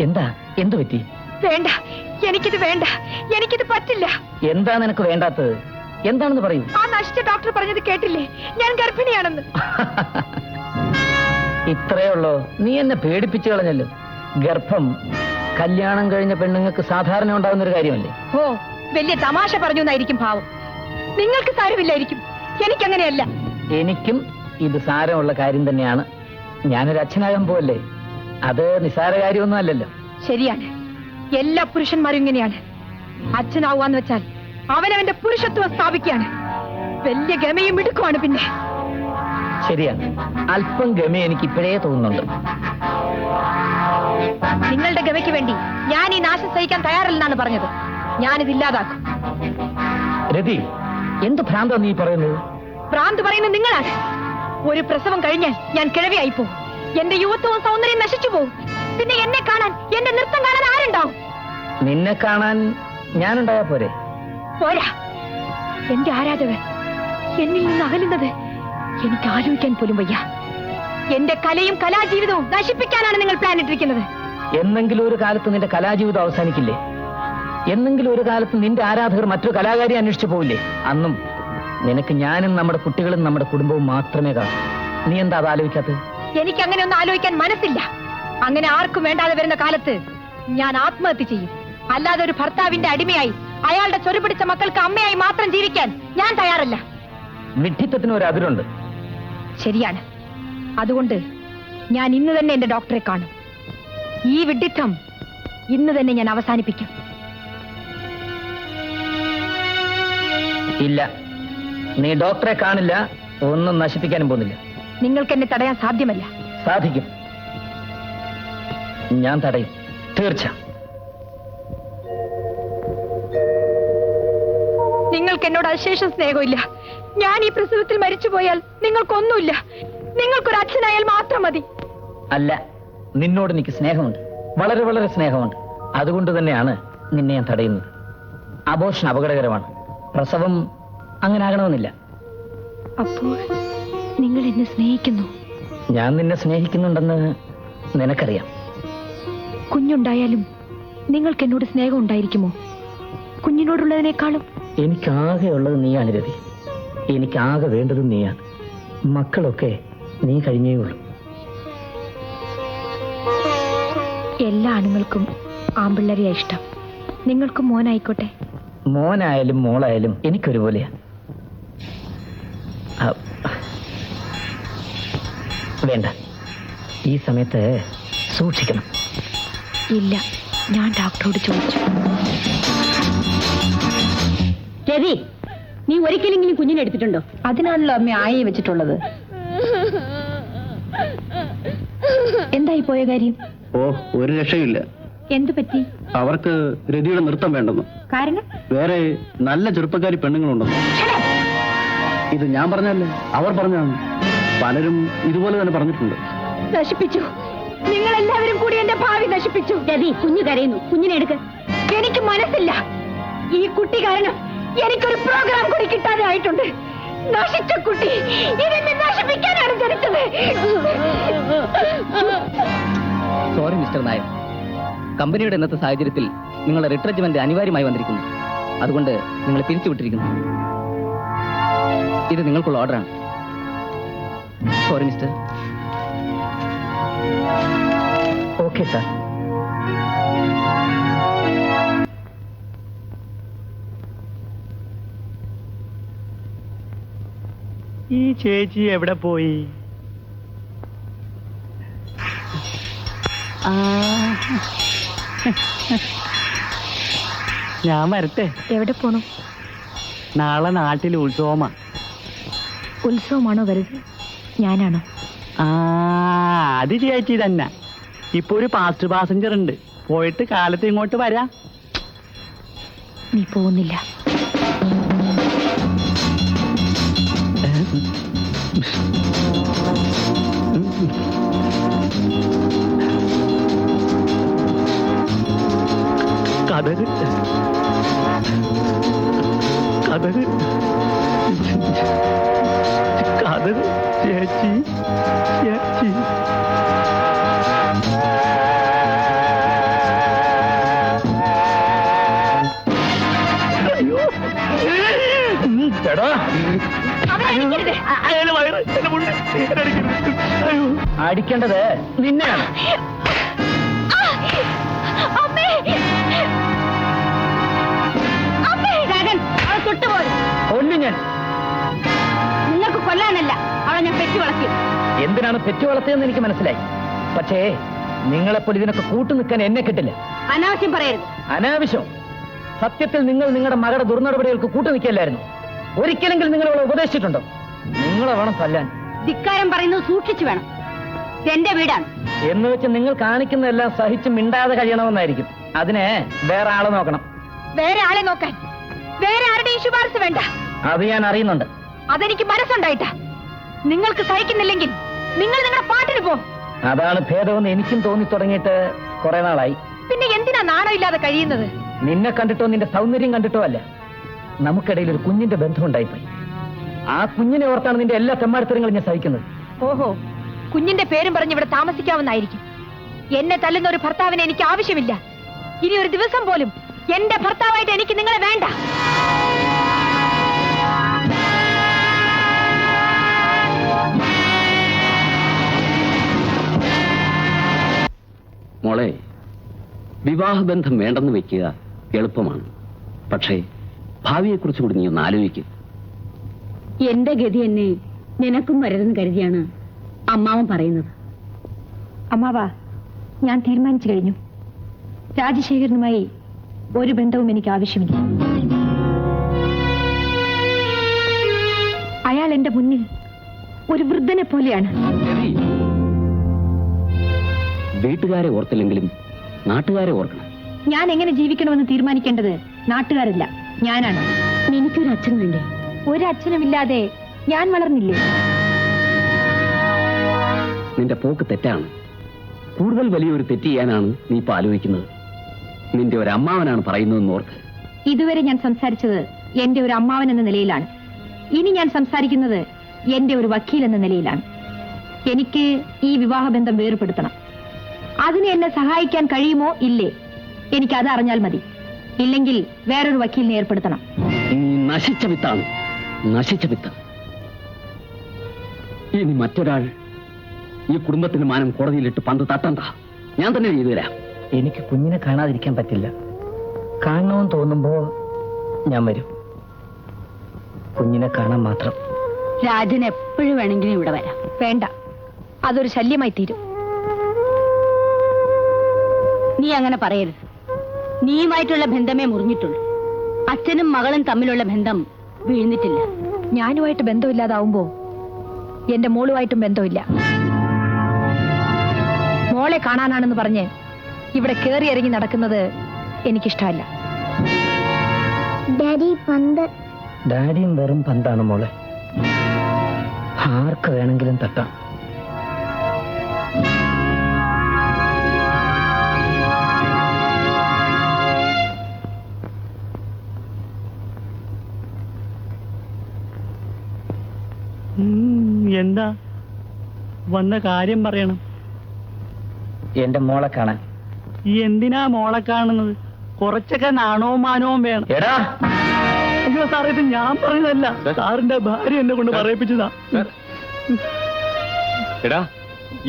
എന്താ? എന്തു പറ്റി? വേണ്ട, എനിക്കിത് വേണ്ട, എനിക്കിത് പറ്റില്ല. എന്താ നിനക്ക് വേണ്ടാത്തത്? എന്താണെന്ന് പറയൂ. ആ നശിച്ച ഡോക്ടർ പറഞ്ഞത് കേട്ടില്ലേ? ഞാൻ ഗർഭിണിയാണെന്ന്. ഇത്രയേ ഉള്ളോ? നീ എന്നെ പേടിപ്പിച്ചു കളഞ്ഞല്ലോ. ഗർഭം കല്യാണം കഴിഞ്ഞ പെണ്ണുങ്ങൾക്ക് സാധാരണ ഉണ്ടാകുന്ന ഒരു കാര്യമല്ലേ? ഓ, വലിയ തമാശ പറഞ്ഞു എന്നായിരിക്കും ഭാവം. നിങ്ങൾക്ക് സാരമില്ലായിരിക്കും, എനിക്കങ്ങനെയല്ല. എനിക്കും ഇത് സാരമുള്ള കാര്യം തന്നെയാണ്. ഞാനൊരു അച്ഛനാകാൻ പോവല്ലേ, അത് നിസ്സാര കാര്യമൊന്നും അല്ലല്ലോ. ശരിയാണ്, എല്ലാ പുരുഷന്മാരും ഇങ്ങനെയാണ്. അച്ഛനാവാന്ന് വെച്ചാൽ അവനവന്റെ പുരുഷത്വം സ്ഥാപിക്കുകയാണ്. വലിയ ഗമയും മിടുക്കുമാണ്. പിന്നെ ശരിയാണ്, അല്പം ഗമ എനിക്ക് ഇപ്പോഴേ തോന്നുന്നുണ്ട്. നിങ്ങളുടെ ഗമയ്ക്ക് വേണ്ടി ഞാൻ ഈ നാശം സഹിക്കാൻ തയ്യാറല്ലെന്നാണ് പറഞ്ഞത്. ഞാനിത് ഇല്ലാതാക്കും. രതി, എന്ത് ഭ്രാന്താ നീ പറയുന്നത്? ഭ്രാന്ത് പറയുന്നത് നിങ്ങളാണ്. ഒരു പ്രസവം കഴിഞ്ഞാൽ ഞാൻ കിഴവിയായി പോകും. എന്റെ യുവത്വവും സൗന്ദര്യം നശിച്ചു പോകും. പിന്നെ എന്നെ കാണാൻ, എന്റെ നൃത്തം കാണാൻ ആരുണ്ടാവും? നിന്നെ കാണാൻ ഞാനുണ്ടായാ പോരെ? പോരാ. എന്റെ ആരാധകർ എന്നിൽ നിന്ന് അകലുന്നത് എനിക്ക് ആലോചിക്കാൻ പോലും വയ്യ. എന്റെ കലയും കലാജീവിതവും നശിപ്പിക്കാനാണ് നിങ്ങൾ പ്ലാൻ ഇട്ടിരിക്കുന്നത്. എന്നെങ്കിലും ഒരു കാലത്ത് നിന്റെ കലാജീവിതം അവസാനിക്കില്ലേ? എന്നെങ്കിലും ഒരു കാലത്ത് നിന്റെ ആരാധകർ മറ്റൊരു കലാകാരി അന്വേഷിച്ചു പോവില്ലേ? അന്നും നിനക്ക് ഞാനും നമ്മുടെ കുട്ടികളും നമ്മുടെ കുടുംബവും മാത്രമേ കാണൂ. നീ എന്താ അത് ആലോചിക്കാത്തത്? എനിക്ക് അങ്ങനെ ഒന്നും ആലോചിക്കാൻ മനസ്സില്ല. അങ്ങനെ ആർക്കും വേണ്ടാതെ വരുന്ന കാലത്ത് ഞാൻ ആത്മഹത്യ ചെയ്യും. അല്ലാതെ ഒരു ഭർത്താവിന്റെ അടിമയായി അയാളുടെ ചൊരുപിടിച്ച മക്കൾക്ക് അമ്മയായി മാത്രം ജീവിക്കാൻ ഞാൻ തയ്യാറല്ല. വിഡ്ഢിത്തത്തിന് ഒരു അതിരുണ്ട്. ശരിയാണ്. അതുകൊണ്ട് ഞാൻ ഇന്ന് തന്നെ എന്റെ ഡോക്ടറെ കാണും. ഈ വിഡ്ഢിത്തം ഇന്ന് തന്നെ ഞാൻ അവസാനിപ്പിക്കും. ഇല്ല, നീ ഡോക്ടറെ കാണില്ല, ഒന്നും നശിപ്പിക്കാനും പോകുന്നില്ല. നിങ്ങൾക്ക് എന്നെ തടയാൻ സാധ്യമല്ല. സാധിക്കും, ഞാൻ തടയും, തീർച്ച. നിങ്ങൾക്ക് എന്നോട് അശേഷം സ്നേഹമില്ല. ഞാൻ ഈ പ്രസവത്തിൽ മരിച്ചുപോയാൽ നിങ്ങൾക്കൊന്നുമില്ല. നിങ്ങൾക്കൊരു അച്ഛനായാൽ മാത്രം മതി. അല്ല, നിന്നോട് എനിക്ക് സ്നേഹമുണ്ട്, വളരെ വളരെ സ്നേഹമുണ്ട്. അതുകൊണ്ട് തന്നെയാണ് നിന്നെ ഞാൻ തടയുന്നത്. അബോർഷൻ അപകടകരമാണ്. പ്രസവം അങ്ങനെ ആകണമെന്നില്ല. അപ്പോൾ നിങ്ങൾ എന്നെ സ്നേഹിക്കുന്നു? ഞാൻ നിന്നെ സ്നേഹിക്കുന്നുണ്ടെന്ന് നിനക്കറിയാം. കുഞ്ഞുണ്ടായാലും നിങ്ങൾക്ക് എന്നോട് സ്നേഹം ഉണ്ടായിരിക്കുമോ? കുഞ്ഞിനോടുള്ളതിനേക്കാളും എനിക്കാകെ ഉള്ളത് നീയാണ് രതി. എനിക്കാകെ വേണ്ടതും നീയാണ്. മക്കളൊക്കെ നീ കഴിഞ്ഞേ ഉള്ളൂ. എല്ലാ ആണുങ്ങൾക്കും ആമ്പിള്ളരെയാ ഇഷ്ടം. നിങ്ങൾക്കും മോനായിക്കോട്ടെ. മോനായാലും മോളായാലും എനിക്കൊരുപോലെയാ. വേണ്ട, ഈ സമയത്ത് സൂക്ഷിക്കണം. ഇല്ല, ഞാൻ ഡോക്ടറോട് ചോദിച്ചു. രവി, നീ ഒരിക്കലെങ്കിലും കുഞ്ഞിനെ എടുത്തിട്ടുണ്ടോ? അതിനാണല്ലോ അമ്മ ആയി വെച്ചിട്ടുള്ളത്. എന്തായി പോയ കാര്യം? ഓ, ഒരു രക്ഷയില്ല. എന്തു പറ്റി? അവർക്ക് രതിയുടെ നൃത്തം വേണ്ടെന്ന്. കാരണം? വേറെ നല്ല ചെറുപ്പക്കാരി പെണ്ണുങ്ങളുണ്ടെന്ന്. ഇത് ഞാൻ പറഞ്ഞല്ലേ, അവർ പറഞ്ഞാണ്. പലരും ഇതുപോലെ തന്നെ പറഞ്ഞിട്ടുണ്ട്. നശിപ്പിച്ചു. നിങ്ങൾ എല്ലാവരും കൂടി എന്റെ ഭാവി നശിപ്പിച്ചു. രവി, കുഞ്ഞു കരയുന്നു, കുഞ്ഞിനെ എടുക്ക്. എനിക്ക് മനസ്സില്ല. ഈ കുട്ടി കാരണം എനിക്കൊരു പ്രോഗ്രാം കൂടി കിട്ടാതെ ആയിട്ടുണ്ട്. നശിച്ച കുട്ടി ഇതെന്നെ നശിപ്പിക്കാനാണ് ജനിച്ചത്. സോറി മിസ്റ്റർ നായർ, കമ്പനിയുടെ ഇന്നത്തെ സാഹചര്യത്തിൽ നിങ്ങളുടെ റിട്രജ്മെന്റ് അനിവാര്യമായി വന്നിരിക്കുന്നു. അതുകൊണ്ട് നിങ്ങൾ പിരിച്ചുവിട്ടിരിക്കുന്നു. ഇത് നിങ്ങൾക്കുള്ള ഓർഡറാണ്. Sorry mister. Okay sir. ഈ ചേച്ചി എവിടെ പോയി? ഞാൻ വരട്ടെ. എവിടെ പോണു? നാളെ നാട്ടിൽ ഉത്സവമാ. ഉത്സവമാണോ വരുത്? ഞാനാണോ? അത് ചേച്ചി തന്നെ. ഇപ്പൊ ഒരു പാസ്റ്റ് പാസഞ്ചർ ഉണ്ട്. പോയിട്ട് കാലത്ത് ഇങ്ങോട്ട് വരാം. നീ പോകുന്നില്ല. കഥക് കഥക് കഥക് ചേച്ചി ചേച്ചി അയാളെ വയറ്, എന്റെ മുണ്ട്, എന്നെ അടിക്കരുത്. അയ്യോ. അടിക്കേണ്ടത് നിന്നെയാണ്. അമ്മേ! അമ്മേ! രാജൻ, അവൾ തൊട്ടുപോയി. കൊല്ലും ഞാൻ. നിങ്ങൾക്ക് കൊല്ലാനല്ല, അവളെ ഞാൻ പെറ്റി വളർത്തി. എന്തിനാണ് പെറ്റു വളർത്തിയെന്ന് എനിക്ക് മനസ്സിലായി. പക്ഷേ നിങ്ങളെപ്പോൾ ഇതിനൊക്കെ കൂട്ടു നിൽക്കാൻ എന്നെ കിട്ടില്ല. അനാവശ്യം പറയരുത്. അനാവശ്യം. സത്യത്തിൽ നിങ്ങൾ നിങ്ങളുടെ മകളുടെ ദുർനടപടികൾക്ക് കൂട്ടു നിൽക്കല്ലായിരുന്നു. ഒരിക്കലെങ്കിലും നിങ്ങൾ അവളെ ഉപദേശിച്ചിട്ടുണ്ടോ? നിങ്ങളെ വേണം തല്ലാൻ. ധിക്കാരം പറയുന്നത് സൂക്ഷിച്ചു വേണം. എന്റെ വീടാണ് എന്ന് വെച്ച് നിങ്ങൾ കാണിക്കുന്നതെല്ലാം സഹിച്ച് മിണ്ടാതെ കഴിയണമെന്നായിരിക്കും. അതിന് വേറെ ആളെ നോക്കണം. വേറെ ആളെ നോക്കാൻ വേറെ ആരുടെയും ശുപാർശ വേണ്ട. അത് ഞാൻ അറിയുന്നുണ്ട്. അതെനിക്ക് മനസ്സുണ്ടായിട്ടാ. നിങ്ങൾക്ക് സഹിക്കുന്നില്ലെങ്കിൽ നിങ്ങൾ നിങ്ങളുടെ പാട്ടിന് പോ. അതാണ് ഭേദമെന്ന് എനിക്കും തോന്നി തുടങ്ങിയിട്ട് കുറെ നാളായി. പിന്നെ എന്തിനാ നാണമില്ലാതെ കഴിയുന്നത്? നിന്നെ കണ്ടിട്ടോ നിന്റെ സൗന്ദര്യം കണ്ടിട്ടോ അല്ല, നമുക്കിടയിൽ ഒരു കുഞ്ഞിന്റെ ബന്ധം ഉണ്ടായിപ്പോയി. ആ കുഞ്ഞിനെ ഓർത്താണ് നിന്റെ എല്ലാ തെമ്മാടിത്തരങ്ങളും ഞാൻ സഹിക്കുന്നത്. ഓഹോ, കുഞ്ഞിന്റെ പേരും പറഞ്ഞ് ഇവിടെ താമസിക്കാവുന്നായിരിക്കും. എന്നെ തല്ലുന്ന ഒരു ഭർത്താവിനെ എനിക്ക് ആവശ്യമില്ല. ഇനി ഒരു ദിവസം പോലും എന്റെ ഭർത്താവായിട്ട് എനിക്ക് നിങ്ങളെ വേണ്ട. മോളെ, വിവാഹബന്ധം വേണ്ടെന്ന് വെക്കുക എളുപ്പമാണ്. പക്ഷേ ഭാവിയെക്കുറിച്ച് കൂടി നീ ഒന്ന് ആലോചിക്കുക. എന്റെ ഗതി എന്നെ നിനക്കും വരരുതെന്ന് കരുതിയാണ് അമ്മാവൻ പറയുന്നത്. അമ്മാവാ, ഞാൻ തീരുമാനിച്ചു കഴിഞ്ഞു. രാജശേഖരനുമായി ഒരു ബന്ധവും എനിക്ക് ആവശ്യമില്ല. അയാൾ എന്റെ മുന്നിൽ ഒരു വൃദ്ധനെ പോലെയാണ്. വീട്ടുകാരെ ഓർത്തില്ലെങ്കിലും നാട്ടുകാരെ ഓർക്കണം. ഞാൻ എങ്ങനെ ജീവിക്കണമെന്ന് തീരുമാനിക്കേണ്ടത് നാട്ടുകാരല്ല, ഞാനാണ്. എനിക്കൊരു അച്ഛൻ വേണ്ടേ? ഒരച്ഛനുമില്ലാതെ ഞാൻ വളർന്നില്ലേ? നിന്റെ പോക്ക് തെറ്റാണ്. കൂടുതൽ വലിയൊരു തെറ്റ് ചെയ്യാനാണ് നീ ഇപ്പൊ ആലോചിക്കുന്നത്. നിന്റെ ഒരു അമ്മാവനാണ് പറയുന്നതെന്ന് ഓർക്ക്. ഇതുവരെ ഞാൻ സംസാരിച്ചത് എന്റെ ഒരു അമ്മാവൻ എന്ന നിലയിലാണ്. ഇനി ഞാൻ സംസാരിക്കുന്നത് എന്റെ ഒരു വക്കീൽ എന്ന നിലയിലാണ്. എനിക്ക് ഈ വിവാഹബന്ധം വേർപെടുത്തണം. അതിന് എന്നെ സഹായിക്കാൻ കഴിയുമോ ഇല്ലേ, എനിക്കത് അറിഞ്ഞാൽ മതി. ഇല്ലെങ്കിൽ വേറൊരു വക്കീലിനെ ഏർപ്പെടുത്തണം. നീ നശിച്ച വിത്താണ്, നശിച്ച വിത്ത്. ഇനി മറ്റൊരാൾ ഈ കുടുംബത്തിന്റെ മാനം കോടതിയിലിട്ട് പന്ത് തട്ടണ്ട. ഞാൻ തന്നെ ചെയ്തു തരാം. എനിക്ക് കുഞ്ഞിനെ കാണാതിരിക്കാൻ പറ്റില്ല. കാണണമെന്ന് തോന്നുമ്പോ ഞാൻ വരും. കുഞ്ഞിനെ കാണാൻ മാത്രം. രാജൻ എപ്പോഴും വേണമെങ്കിലും ഇവിടെ വരാം. വേണ്ട, അതൊരു ശല്യമായി തീരും. നീ അങ്ങനെ പറയരുത്. നീയുമായിട്ടുള്ള ബന്ധമേ മുറിഞ്ഞിട്ടുള്ളൂ. അച്ഛനും മകളും തമ്മിലുള്ള ബന്ധം വീഴ്ന്നിട്ടില്ല. ഞാനുമായിട്ട് ബന്ധമില്ലാതാവുമ്പോ എന്റെ മോളുമായിട്ടും ബന്ധമില്ല. മോളെ കാണാനാണെന്ന് പറഞ്ഞ് ഇവിടെ കേറി ഇറങ്ങി നടക്കുന്നത് എനിക്കിഷ്ടമല്ല. ഡാഡിയും വെറും പന്താണ് മോളെ. ആർക്ക് വേണമെങ്കിലും തട്ടാം. എന്താ വന്ന കാര്യം പറയണം. എന്റെ മോളെ കാണാൻ. എന്തിനാ മോളെ കാണുന്നത്? കുറച്ചൊക്കെ നാണവും മാനവും വേണം. എടാ, അയ്യോ സാറേ, ഇത് ഞാൻ പറഞ്ഞതല്ല, സാറിന്റെ ഭാര്യ എന്നെ കൊണ്ട് പറയിപ്പിച്ചതാ. എടാ,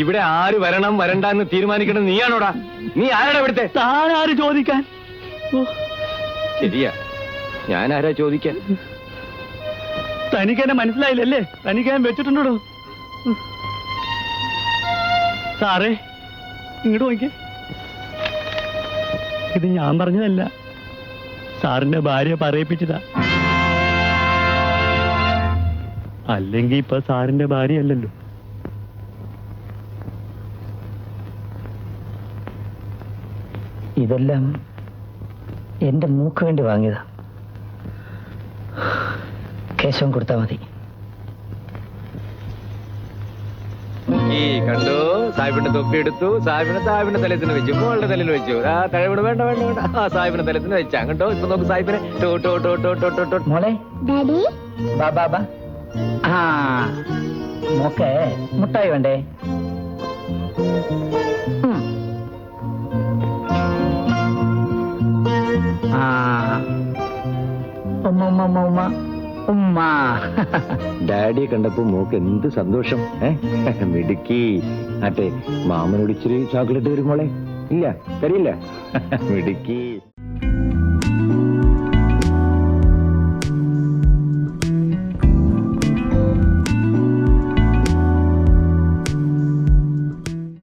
ഇവിടെ ആര് വരണം വരണ്ട എന്ന് തീരുമാനിക്കണം നീയാണോടാ? നീ ആരാടാ ഇവിടുത്തെ? താനാര് ചോദിക്കാൻ? ശരിയാ, ഞാൻ ആരാ ചോദിക്കാൻ? തനിക്ക് എന്നെ മനസ്സിലായില്ലല്ലേ? തനിക്ക് ഞാൻ വെച്ചിട്ടുണ്ടോ? സാറേ, ഇങ്ങോട്ട് നോക്കിയേ. ഇത് ഞാൻ പറഞ്ഞതല്ല, സാറിന്റെ ഭാര്യ പറയിപ്പിച്ചതാ. അല്ലെങ്കിൽ ഇപ്പൊ സാറിന്റെ ഭാര്യ അല്ലല്ലോ. ഇതെല്ലാം എന്റെ മൂക്ക് വേണ്ടി വാങ്ങിയതാ. കേശവൻ കൊടുത്താ മതി. ഈ കണ്ടു, സാഹിബിന്റെ തൊപ്പി എടുത്തു, സാഹിബിന്റെ തലത്തിന് വെച്ചു, മോളുടെ തലയിൽ വെച്ചു. ആ തഴവിട് വേണ്ട വേണ്ട വേണ്ട. ആ സാഹിബിന്റെ തലത്തിന് വെച്ചാ കണ്ടോ. ഇപ്പൊ നോക്ക് സാഹിബിനെ. മോളെ, ബാ ബാ ബാ. ആ മോക്കെ മുട്ടായി വേണ്ടേ? ആ ഉമ്മ ഉമ്മ ഉമ്മ ഉമ്മ. ഉമ്മ. ഡാഡിയെ കണ്ടപ്പോ മോക്ക് എന്ത് സന്തോഷം. മിടുക്കി. ആട്ടെ, മാമനോട് ഇച്ചിരി ചോക്ലേറ്റ് തരും മോളെ. ഇല്ല തരില്ല. മിടുക്കി.